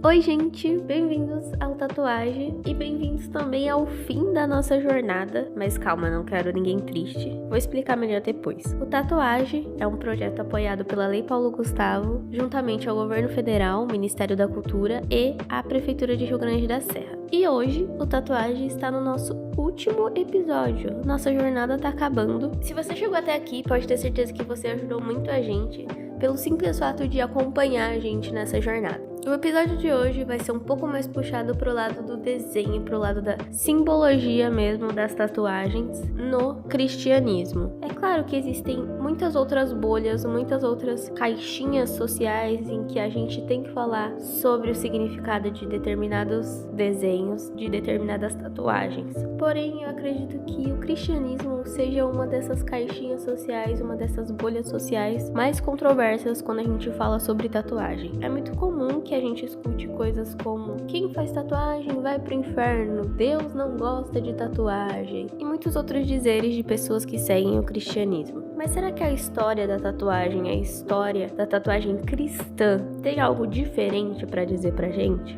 Oi gente, bem-vindos ao Tatuagem e bem-vindos também ao fim da nossa jornada, mas calma, não quero ninguém triste, vou explicar melhor depois. O Tatuagem é um projeto apoiado pela Lei Paulo Gustavo, juntamente ao Governo Federal, Ministério da Cultura e a Prefeitura de Rio Grande da Serra. E hoje, o Tatuagem está no nosso último episódio, nossa jornada tá acabando. Se você chegou até aqui, pode ter certeza que você ajudou muito a gente, pelo simples fato de acompanhar a gente nessa jornada. O episódio de hoje vai ser um pouco mais puxado pro lado do desenho, pro lado da simbologia mesmo das tatuagens no cristianismo. É claro que existem muitas outras bolhas, muitas outras caixinhas sociais em que a gente tem que falar sobre o significado de determinados desenhos, de determinadas tatuagens. Porém, eu acredito que o cristianismo seja uma dessas caixinhas sociais, uma dessas bolhas sociais mais controversas quando a gente fala sobre tatuagem. É muito comum que a gente escute coisas como: quem faz tatuagem vai pro inferno, Deus não gosta de tatuagem, e muitos outros dizeres de pessoas que seguem o cristianismo. Mas será que a história da tatuagem, a história da tatuagem cristã, tem algo diferente pra dizer pra gente?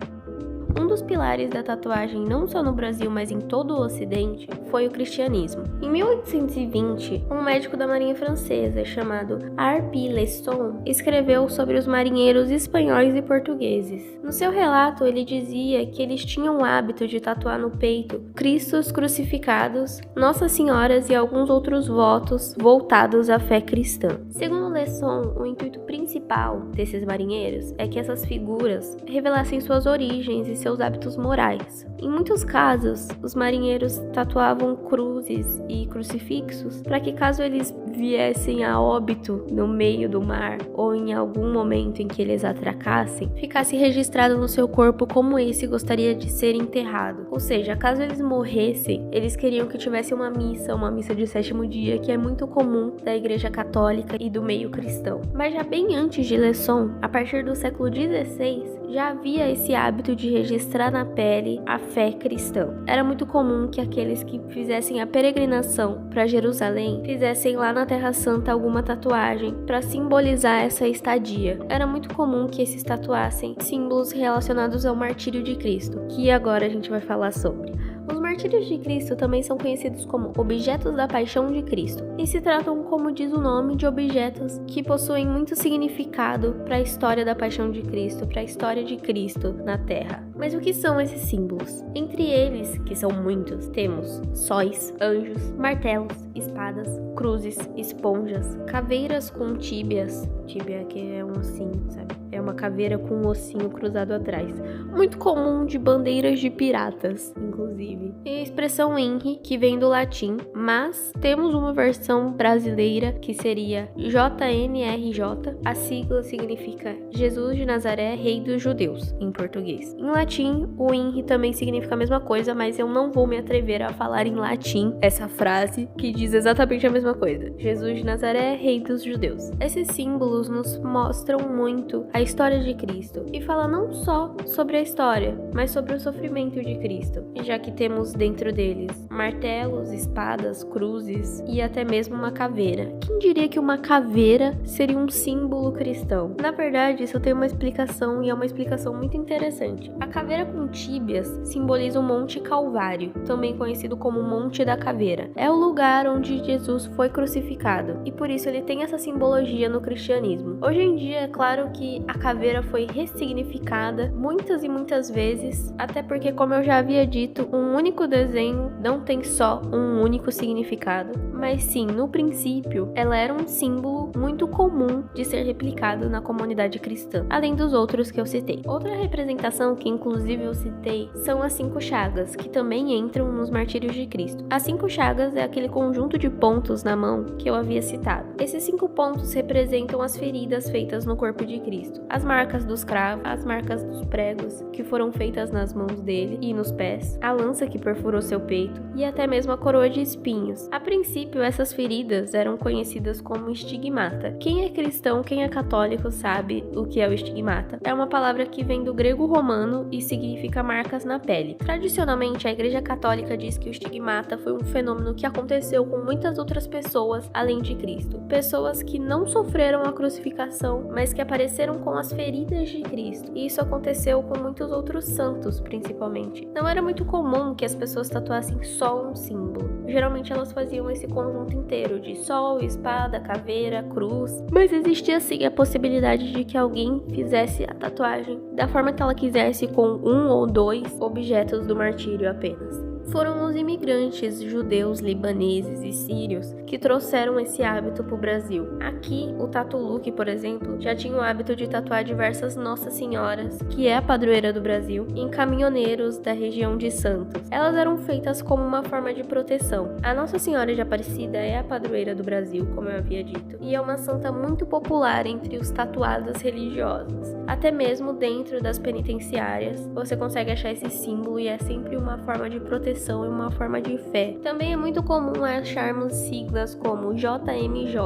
Um dos pilares da tatuagem, não só no Brasil, mas em todo o Ocidente, foi o cristianismo. Em 1820, um médico da marinha francesa chamado Arpi Lesson escreveu sobre os marinheiros espanhóis e portugueses. No seu relato, ele dizia que eles tinham o hábito de tatuar no peito Cristos crucificados, Nossas Senhoras e alguns outros votos voltados à fé cristã. Segundo Lesson, o intuito principal desses marinheiros é que essas figuras revelassem suas origens e seus hábitos morais. Em muitos casos, os marinheiros tatuavam cruzes e crucifixos para que, caso eles viessem a óbito no meio do mar ou em algum momento em que eles atracassem, ficasse registrado no seu corpo como esse gostaria de ser enterrado. Ou seja, caso eles morressem, eles queriam que tivesse uma missa de sétimo dia, que é muito comum da Igreja Católica e do meio cristão. Mas já bem antes de Lesson, a partir do século XVI, já havia esse hábito de registrar na pele a fé cristã. Era muito comum que aqueles que fizessem a peregrinação para Jerusalém fizessem lá na Terra Santa alguma tatuagem para simbolizar essa estadia. Era muito comum que esses tatuassem símbolos relacionados ao martírio de Cristo, que agora a gente vai falar sobre. Os martírios de Cristo também são conhecidos como objetos da paixão de Cristo e se tratam, como diz o nome, de objetos que possuem muito significado para a história da paixão de Cristo, para a história de Cristo na Terra. Mas o que são esses símbolos? Entre eles, que são muitos, temos sóis, anjos, martelos, espadas, cruzes, esponjas, caveiras com tíbias, tíbia que é um ossinho, sabe? É uma caveira com um ossinho cruzado atrás. Muito comum de bandeiras de piratas, inclusive. E a expressão INRI, que vem do latim, mas temos uma versão brasileira que seria JNRJ. A sigla significa Jesus de Nazaré, Rei dos Judeus, em português. Em latim, o INRI também significa a mesma coisa, mas eu não vou me atrever a falar em latim essa frase que diz exatamente a mesma coisa. Jesus de Nazaré, Rei dos Judeus. Esses símbolos nos mostram muito a história de Cristo e fala não só sobre a história, mas sobre o sofrimento de Cristo, já que temos dentro deles martelos, espadas, cruzes e até mesmo uma caveira. Quem diria que uma caveira seria um símbolo cristão? Na verdade, isso tem uma explicação e é uma explicação muito interessante. A caveira com tíbias simboliza o Monte Calvário, também conhecido como Monte da Caveira. É o lugar onde Jesus foi crucificado e por isso ele tem essa simbologia no cristianismo. Hoje em dia, é claro que a caveira foi ressignificada muitas e muitas vezes, até porque, como eu já havia dito, um único desenho não tem só um único significado, mas sim, no princípio, ela era um símbolo muito comum de ser replicado na comunidade cristã, além dos outros que eu citei. Outra representação que inclusive eu citei são as 5 chagas, que também entram nos martírios de Cristo. As 5 chagas é aquele conjunto de pontos na mão que eu havia citado. Esses 5 pontos representam as feridas feitas no corpo de Cristo, as marcas dos cravos, as marcas dos pregos que foram feitas nas mãos dele e nos pés, a lança que perfurou seu peito e até mesmo a coroa de espinhos. A princípio, princípio, essas feridas eram conhecidas como estigmata. Quem é cristão, quem é católico sabe o que é o estigmata. É uma palavra que vem do grego romano e significa marcas na pele. Tradicionalmente, a Igreja Católica diz que o estigmata foi um fenômeno que aconteceu com muitas outras pessoas além de Cristo. Pessoas que não sofreram a crucificação, mas que apareceram com as feridas de Cristo. E isso aconteceu com muitos outros santos, principalmente. Não era muito comum que as pessoas tatuassem só um símbolo. Geralmente elas faziam esse conjunto inteiro de sol, espada, caveira, cruz. Mas existia sim a possibilidade de que alguém fizesse a tatuagem da forma que ela quisesse, com um ou dois objetos do martírio apenas. Foram os imigrantes judeus, libaneses e sírios que trouxeram esse hábito para o Brasil. Aqui, o Tatu Look, por exemplo, já tinha o hábito de tatuar diversas Nossa Senhoras, que é a padroeira do Brasil, em caminhoneiros da região de Santos. Elas eram feitas como uma forma de proteção. A Nossa Senhora de Aparecida é a padroeira do Brasil, como eu havia dito, e é uma santa muito popular entre os tatuados religiosos. Até mesmo dentro das penitenciárias, você consegue achar esse símbolo e é sempre uma forma de proteção e uma forma de fé. Também é muito comum acharmos siglas como JMJ,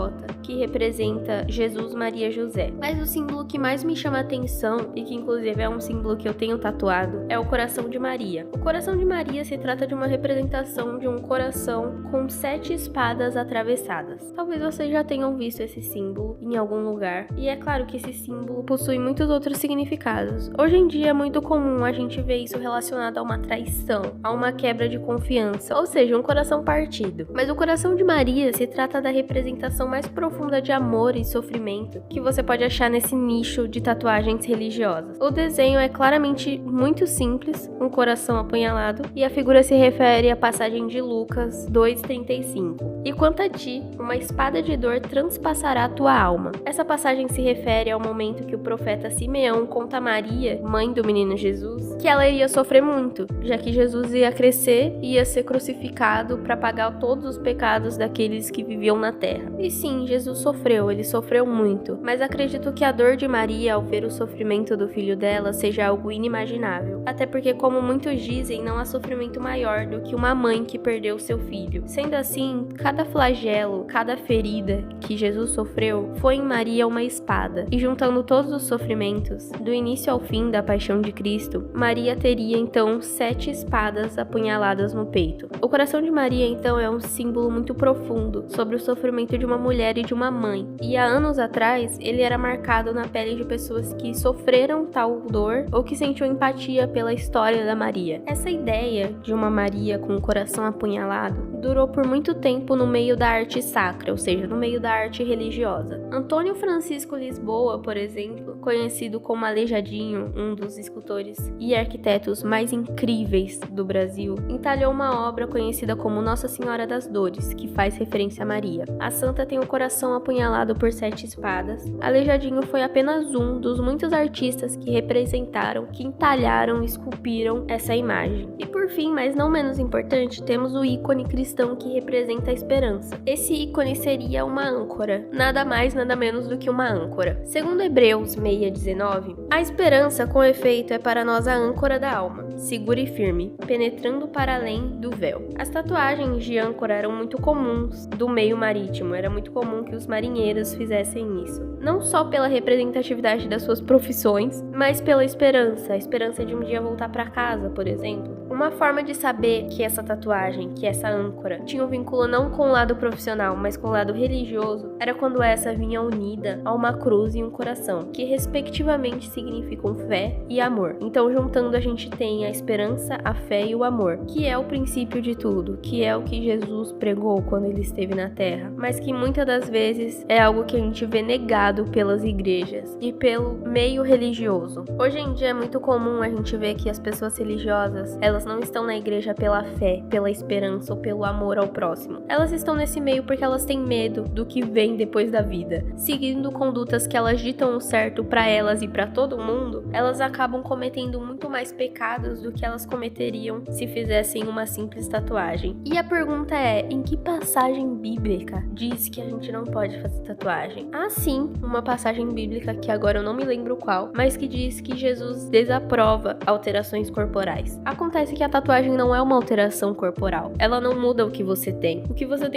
que representa Jesus, Maria, José. Mas o símbolo que mais me chama a atenção, e que inclusive é um símbolo que eu tenho tatuado, é o coração de Maria. O coração de Maria se trata de uma representação de um coração com 7 espadas atravessadas. Talvez vocês já tenham visto esse símbolo em algum lugar, e é claro que esse símbolo possui muitos outros significados. Hoje em dia é muito comum a gente ver isso relacionado a uma traição, a uma quebra de confiança, ou seja, um coração partido. Mas o coração de Maria se trata da representação mais profunda de amor e sofrimento que você pode achar nesse nicho de tatuagens religiosas. O desenho é claramente muito simples, um coração apunhalado, e a figura se refere à passagem de Lucas 2:35. E quanto a ti, uma espada de dor transpassará a tua alma. Essa passagem se refere ao momento que o profeta Simeão conta a Maria, mãe do menino Jesus, que ela iria sofrer muito, já que Jesus ia crescer e ia ser crucificado para pagar todos os pecados daqueles que viviam na terra. E sim, Jesus sofreu, ele sofreu muito, mas acredito que a dor de Maria ao ver o sofrimento do filho dela seja algo inimaginável. Até porque, como muitos dizem, não há sofrimento maior do que uma mãe que perdeu seu filho. Sendo assim, cada flagelo, cada ferida que Jesus sofreu foi em Maria uma espada. E juntando todos os sofrimentos, do início ao fim da paixão de Cristo, Maria teria então 7 espadas apunhaladas no peito. O coração de Maria então é um símbolo muito profundo sobre o sofrimento de uma mulher e de uma mãe. E há anos atrás, ele era marcado na pele de pessoas que sofreram tal dor ou que sentiam empatia pela história da Maria. Essa ideia de uma Maria com o coração apunhalado durou por muito tempo no meio da arte sacra, ou seja, no meio da arte religiosa. Antônio Francisco Lisboa, por exemplo, conhecido como Aleijadinho, um dos escultores e arquitetos mais incríveis do Brasil, entalhou uma obra conhecida como Nossa Senhora das Dores, que faz referência a Maria. A santa tem o coração apunhalado por 7 espadas. Aleijadinho foi apenas um dos muitos artistas que representaram, que entalharam e esculpiram essa imagem. E por fim, mas não menos importante, temos o ícone cristão que representa a esperança. Esse ícone seria uma âncora, nada mais, nada menos do que uma âncora. Segundo Hebreus 6:19, a esperança, com efeito, é para nós a âncora da alma, segura e firme, penetrando para além do véu. As tatuagens de âncora eram muito comuns do meio marítimo, era muito comum que os marinheiros fizessem isso. Não só pela representatividade das suas profissões, mas pela esperança, a esperança de um dia voltar para casa, por exemplo. Uma forma de saber que essa tatuagem, que essa âncora, tinha um vínculo não com o lado profissional, mas com o lado religioso, era quando essa vinha unida a uma cruz e um coração, que respectivamente significam fé e amor. Então, juntando, a gente tem a esperança, a fé e o amor, que é o princípio de tudo, que é o que Jesus pregou quando ele esteve na Terra, mas que muitas das vezes é algo que a gente vê negado pelas igrejas e pelo meio religioso. Hoje em dia é muito comum a gente ver que as pessoas religiosas, elas não estão na igreja pela fé, pela esperança ou pelo amor ao próximo. Elas estão nesse meio porque elas têm medo do que vem depois da vida, seguindo condutas que elas ditam o certo pra elas e pra todo mundo, elas acabam cometendo muito mais pecados do que elas cometeriam se fizessem uma simples tatuagem. E a pergunta é, em que passagem bíblica diz que a gente não pode fazer tatuagem? Há sim uma passagem bíblica que agora eu não me lembro qual, mas que diz que Jesus desaprova alterações corporais. Acontece que a tatuagem não é uma alteração corporal, ela não muda o que você tem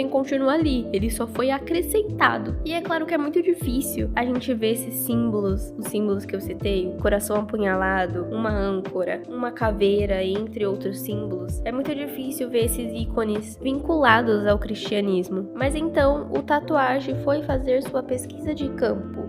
continua ali, ele só foi acrescentado. E é claro que é muito difícil a gente ver esses símbolos, os símbolos que eu citei, o coração apunhalado, uma âncora, uma caveira, entre outros símbolos. É muito difícil ver esses ícones vinculados ao cristianismo. Mas então, o Tatuagem foi fazer sua pesquisa de campo.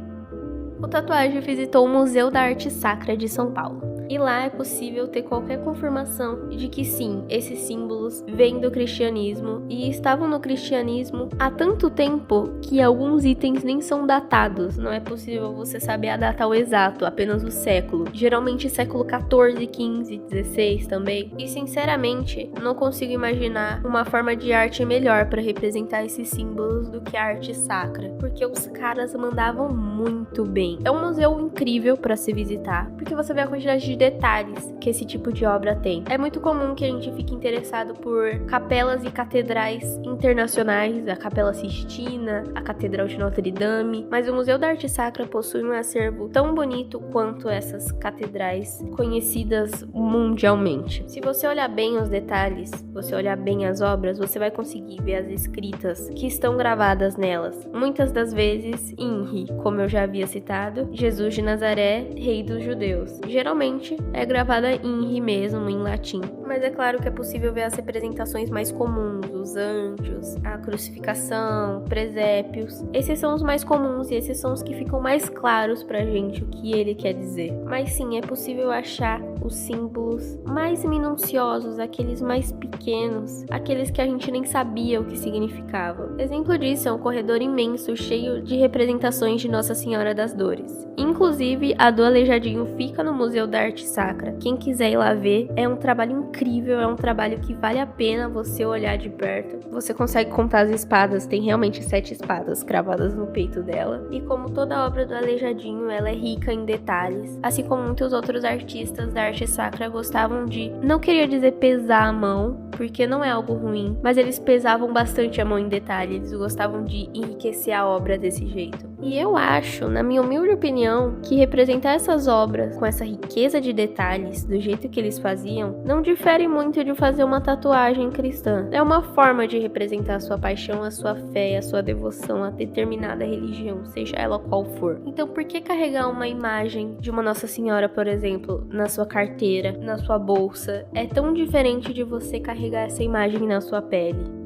O Tatuagem visitou o Museu da Arte Sacra de São Paulo. E lá é possível ter qualquer confirmação de que sim, esses símbolos vêm do cristianismo e estavam no cristianismo há tanto tempo que alguns itens nem são datados. Não é possível você saber a data ao exato, apenas o século. Geralmente século 14, 15, 16 também. E sinceramente, não consigo imaginar uma forma de arte melhor para representar esses símbolos do que a arte sacra, porque os caras mandavam muito bem. É um museu incrível para se visitar, porque você vê a quantidade de detalhes que esse tipo de obra tem. É muito comum que a gente fique interessado por capelas e catedrais internacionais, a Capela Sistina, a Catedral de Notre Dame, mas o Museu da Arte Sacra possui um acervo tão bonito quanto essas catedrais conhecidas mundialmente. Se você olhar bem os detalhes, você olhar bem as obras, você vai conseguir ver as escritas que estão gravadas nelas. Muitas das vezes INRI, como eu já havia citado, Jesus de Nazaré, Rei dos Judeus. Geralmente é gravada INRI mesmo, em latim. Mas é claro que é possível ver as representações mais comuns, os anjos, a crucificação, presépios. Esses são os mais comuns e esses são os que ficam mais claros pra gente o que ele quer dizer. Mas sim, é possível achar os símbolos mais minuciosos, aqueles mais pequenos, aqueles que a gente nem sabia o que significavam. Exemplo disso é um corredor imenso, cheio de representações de Nossa Senhora das Dores. Inclusive, a do Aleijadinho fica no Museu da Arte Sacra. Quem quiser ir lá ver, é um trabalho incrível, é um trabalho que vale a pena você olhar de perto. Você consegue contar as espadas, tem realmente 7 espadas cravadas no peito dela. E como toda obra do Aleijadinho, ela é rica em detalhes, assim como muitos outros artistas da arte sacra gostavam de, não queria dizer pesar a mão, porque não é algo ruim, mas eles pesavam bastante a mão em detalhe, eles gostavam de enriquecer a obra desse jeito. E eu acho, na minha humilde opinião, que representar essas obras com essa riqueza de detalhes, do jeito que eles faziam, não difere muito de fazer uma tatuagem cristã. É uma forma de representar a sua paixão, a sua fé, a sua devoção a determinada religião, seja ela qual for. Então, por que carregar uma imagem de uma Nossa Senhora, por exemplo, na sua carteira, na sua bolsa? É tão diferente de você carregar essa imagem na sua pele.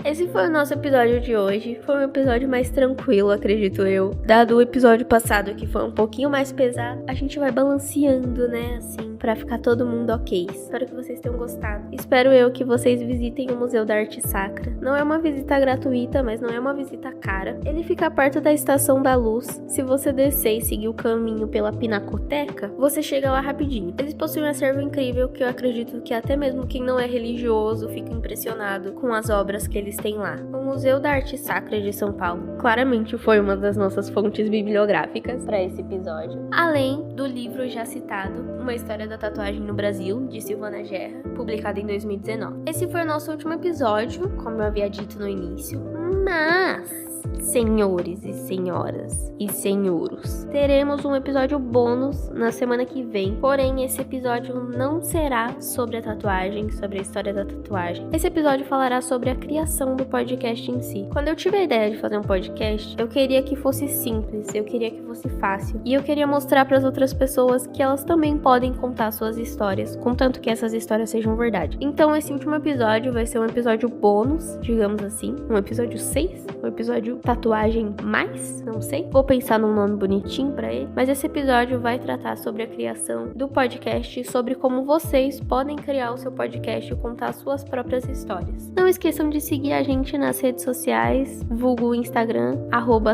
Esse foi o nosso episódio de hoje. Foi um episódio mais tranquilo, acredito eu. Dado o episódio passado, que foi um pouquinho mais pesado, a gente vai balanceando, né, assim, pra ficar todo mundo ok. Espero que vocês tenham gostado. Espero eu que vocês visitem o Museu da Arte Sacra. Não é uma visita gratuita, mas não é uma visita cara. Ele fica perto da Estação da Luz. Se você descer e seguir o caminho pela Pinacoteca, você chega lá rapidinho. Eles possuem um acervo incrível que eu acredito que até mesmo quem não é religioso fica impressionado com as obras que eles têm lá. O Museu da Arte Sacra de São Paulo claramente foi uma das nossas fontes bibliográficas para esse episódio. Além do livro já citado, Uma História da Tatuagem no Brasil, de Silvana Gerra, publicado em 2019. Esse foi o nosso último episódio, como eu havia dito no início, mas... senhores e senhoras e senhores, teremos um episódio bônus na semana que vem, porém esse episódio não será sobre a tatuagem, sobre a história da tatuagem. Esse episódio falará sobre a criação do podcast em si. Quando eu tive a ideia de fazer um podcast, eu queria que fosse simples, eu queria que fosse fácil, e eu queria mostrar para as outras pessoas que elas também podem contar suas histórias, contanto que essas histórias sejam verdade. Então esse último episódio vai ser um episódio bônus, digamos assim, um episódio 6, um episódio tatuagem mais, não sei. Vou pensar num nome bonitinho pra ele. Mas esse episódio vai tratar sobre a criação do podcast, sobre como vocês podem criar o seu podcast e contar suas próprias histórias. Não esqueçam de seguir a gente nas redes sociais, vulgo Instagram,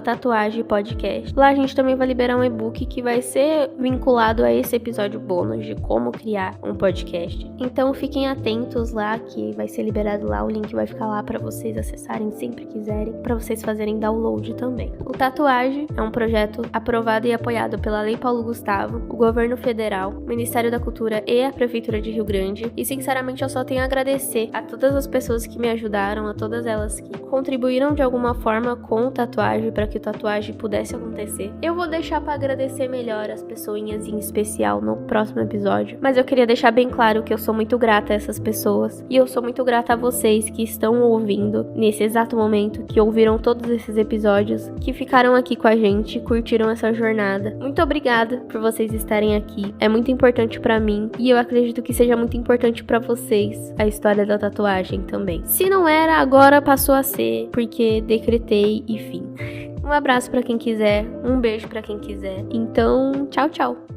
@tatuagempodcast. Lá a gente também vai liberar um e-book que vai ser vinculado a esse episódio bônus de como criar um podcast. Então fiquem atentos lá, que vai ser liberado lá, o link vai ficar lá pra vocês acessarem sempre quiserem, pra vocês fazerem download também. O Tatuagem é um projeto aprovado e apoiado pela Lei Paulo Gustavo, o Governo Federal, o Ministério da Cultura e a Prefeitura de Rio Grande. E sinceramente eu só tenho a agradecer a todas as pessoas que me ajudaram, a todas elas que contribuíram de alguma forma com o Tatuagem para que o Tatuagem pudesse acontecer. Eu vou deixar para agradecer melhor as pessoinhas em especial no próximo episódio, mas eu queria deixar bem claro que eu sou muito grata a essas pessoas e eu sou muito grata a vocês que estão ouvindo nesse exato momento, que ouviram todos esses episódios, que ficaram aqui com a gente, curtiram essa jornada. Muito obrigada por vocês estarem aqui. É muito importante pra mim e eu acredito que seja muito importante pra vocês a história da tatuagem também. Se não era, agora passou a ser, porque decretei e fim. Um abraço pra quem quiser, um beijo pra quem quiser. Então, tchau, tchau.